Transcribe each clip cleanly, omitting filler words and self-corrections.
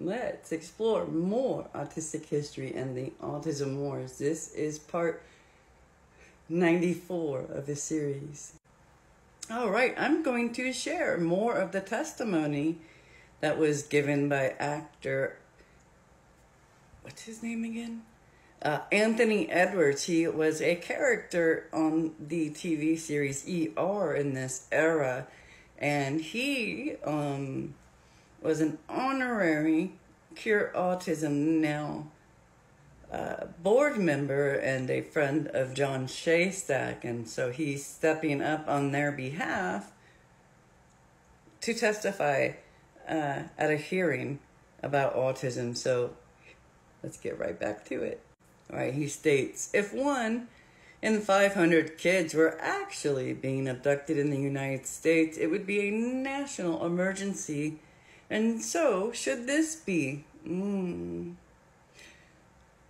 Let's explore more autistic history and the autism wars. This is part 94 of the series. All right, I'm going to share more of the testimony that was given by actor, what's his name again? Anthony Edwards. He was a character on the TV series ER in this era, and he was an honorary Cure Autism Now board member and a friend of John Shaystack, and so he's stepping up on their behalf to testify at a hearing about autism. So let's get right back to it. All right, he states, if 1 in 500 kids were actually being abducted in the United States, it would be a national emergency. And so should this be. In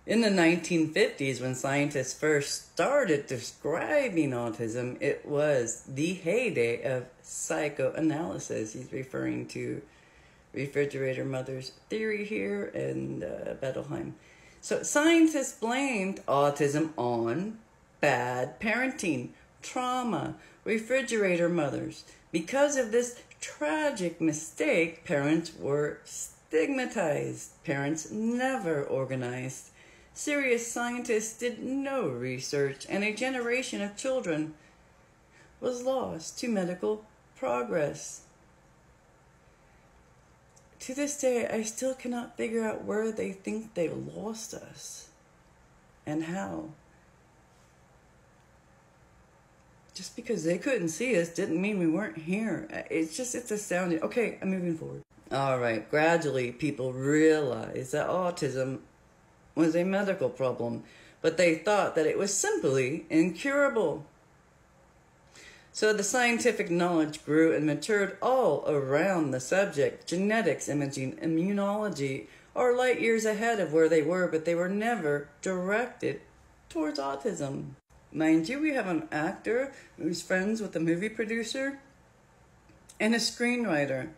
the 1950s, when scientists first started describing autism, it was the heyday of psychoanalysis. He's referring to Refrigerator Mother's theory here and Bettelheim. So scientists blamed autism on bad parenting, trauma, refrigerator mothers. Because of this tragic mistake, parents were stigmatized. Parents never organized. Serious scientists did no research, and a generation of children was lost to medical progress. To this day, I still cannot figure out where they think they lost us and how. Just because they couldn't see us didn't mean we weren't here. It's astounding. Okay, I'm moving forward. All right, gradually people realized that autism was a medical problem, but they thought that it was simply incurable. So the scientific knowledge grew and matured all around the subject. Genetics, imaging, immunology are light years ahead of where they were, but they were never directed towards autism. Mind you, we have an actor who's friends with a movie producer and a screenwriter.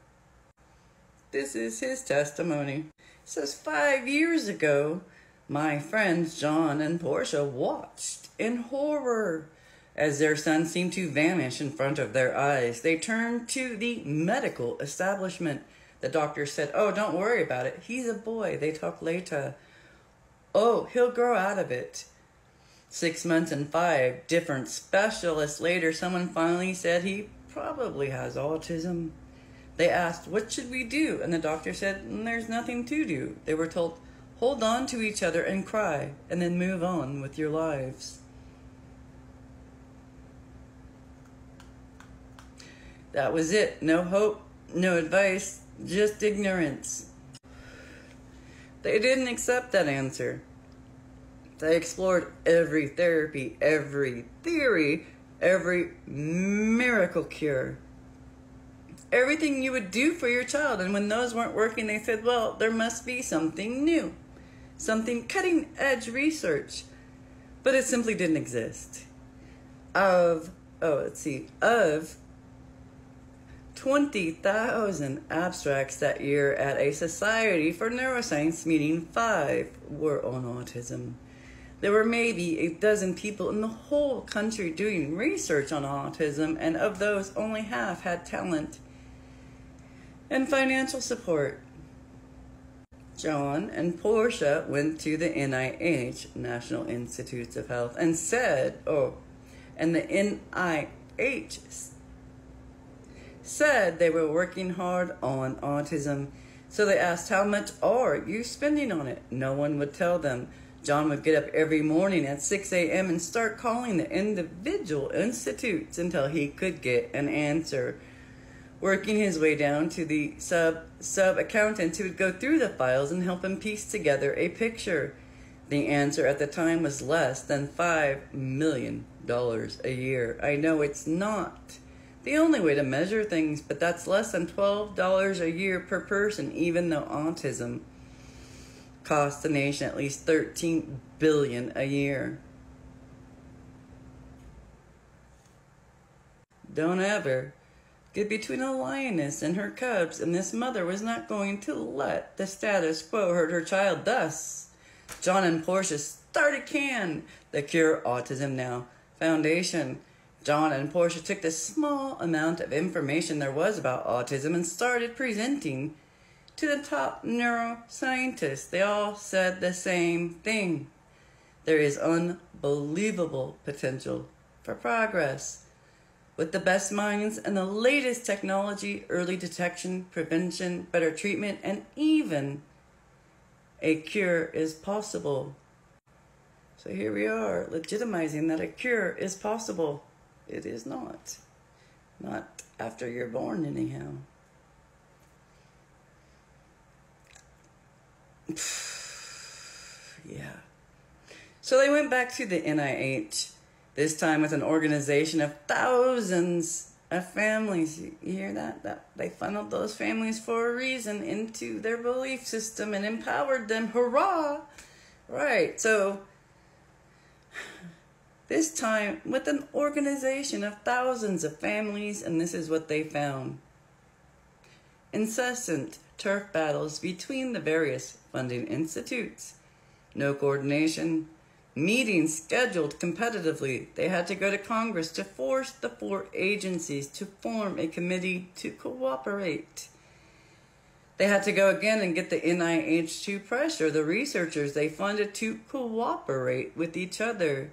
This is his testimony. He says, 5 years ago, my friends John and Portia watched in horror as their son seemed to vanish in front of their eyes. They turned to the medical establishment. The doctor said, oh, don't worry about it. He's a boy. They talk later. Oh, he'll grow out of it. 6 months and 5 different specialists later, someone finally said he probably has autism. They asked, what should we do? And the doctor said, there's nothing to do. They were told, hold on to each other and cry, and then move on with your lives. That was it. No hope, no advice, just ignorance. They didn't accept that answer. They explored every therapy, every theory, every miracle cure. Everything you would do for your child. And when those weren't working, they said, well, there must be something new. Something cutting-edge research. But it simply didn't exist. Of 20,000 abstracts that year at a Society for Neuroscience meeting, 5 were on autism. There were maybe a dozen people in the whole country doing research on autism, and of those, only half had talent and financial support. John and Portia went to the NIH, National Institutes of Health, and the NIH said they were working hard on autism. So they asked, how much are you spending on it? No one would tell them. John would get up every morning at 6 a.m. and start calling the individual institutes until he could get an answer. Working his way down to the sub-accountants who would go through the files and help him piece together a picture. The answer at the time was less than $5 million a year. I know it's not the only way to measure things, but that's less than $12 a year per person, even though autism costs the nation at least $13 billion a year. Don't ever get between a lioness and her cubs, and this mother was not going to let the status quo hurt her child. Thus, John and Portia started CAN, the Cure Autism Now Foundation. John and Portia took the small amount of information there was about autism and started presenting to the top neuroscientists. They all said the same thing. There is unbelievable potential for progress. With the best minds and the latest technology, early detection, prevention, better treatment, and even a cure is possible. So here we are, legitimizing that a cure is possible. It is not. Not after you're born, anyhow. Yeah. So they went back to the NIH, this time with an organization of thousands of families. You hear that? They funneled those families for a reason into their belief system and empowered them. Hurrah! Right, so this time with an organization of thousands of families, and this is what they found. Incessant turf battles between the various funding institutes. No coordination. Meetings scheduled competitively. They had to go to Congress to force the 4 agencies to form a committee to cooperate. They had to go again and get the NIH to pressure the researchers they funded to cooperate with each other.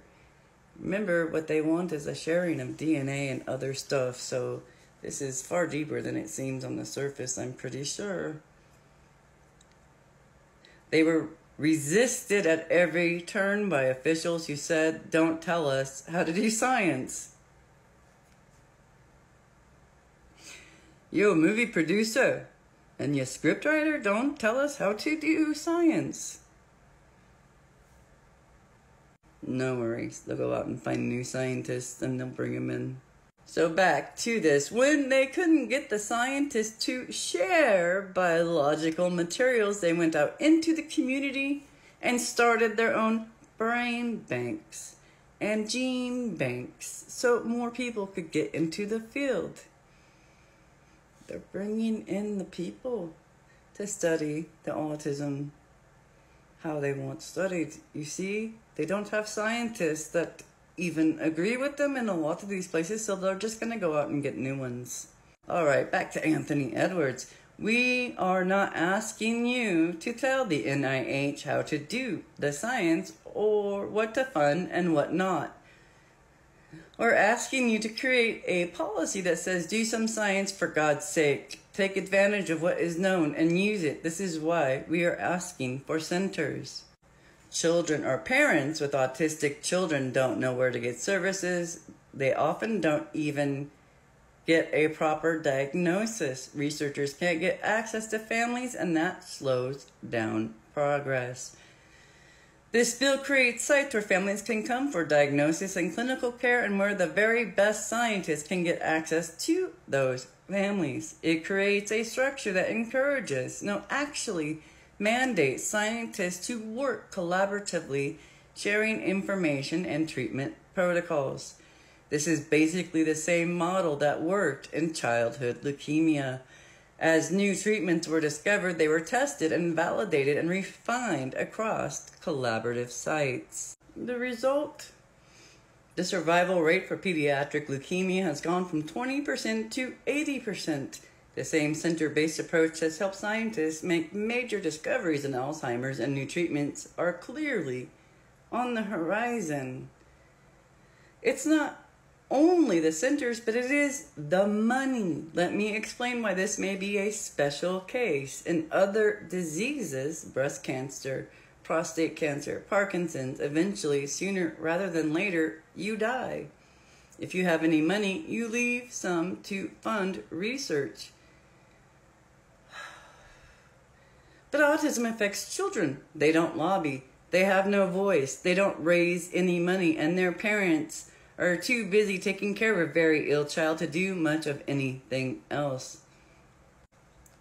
Remember, what they want is a sharing of DNA and other stuff, so this is far deeper than it seems on the surface, I'm pretty sure. They were resisted at every turn by officials who said, "Don't tell us how to do science." You a movie producer and you scriptwriter, don't tell us how to do science. No worries, they'll go out and find new scientists and they'll bring them in. So back to this. When they couldn't get the scientists to share biological materials, they went out into the community and started their own brain banks and gene banks so more people could get into the field. They're bringing in the people to study the autism, how they want studied. You see, they don't have scientists that even agree with them in a lot of these places, so they're just going to go out and get new ones. All right, back to Anthony Edwards. We are not asking you to tell the NIH how to do the science or what to fund and what not. We're asking you to create a policy that says do some science for God's sake. Take advantage of what is known and use it. This is why we are asking for centers. Children or parents with autistic children don't know where to get services. They often don't even get a proper diagnosis. Researchers can't get access to families, and that slows down progress. This bill creates sites where families can come for diagnosis and clinical care, and where the very best scientists can get access to those families. It creates a structure that encourages, actually mandates scientists to work collaboratively, sharing information and treatment protocols. This is basically the same model that worked in childhood leukemia. As new treatments were discovered, they were tested and validated and refined across collaborative sites. The result? The survival rate for pediatric leukemia has gone from 20% to 80%. The same center-based approach has helped scientists make major discoveries in Alzheimer's, and new treatments are clearly on the horizon. It's not only the centers, but it is the money. Let me explain why this may be a special case. In other diseases, breast cancer, prostate cancer, Parkinson's, eventually, sooner rather than later, you die. If you have any money, you leave some to fund research. But autism affects children. They don't lobby. They have no voice. They don't raise any money, and their parents are too busy taking care of a very ill child to do much of anything else.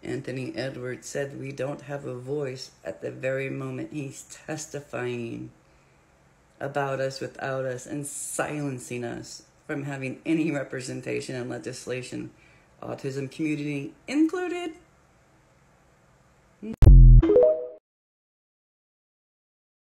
Anthony Edwards said we don't have a voice at the very moment he's testifying about us without us and silencing us from having any representation and legislation. autism community included.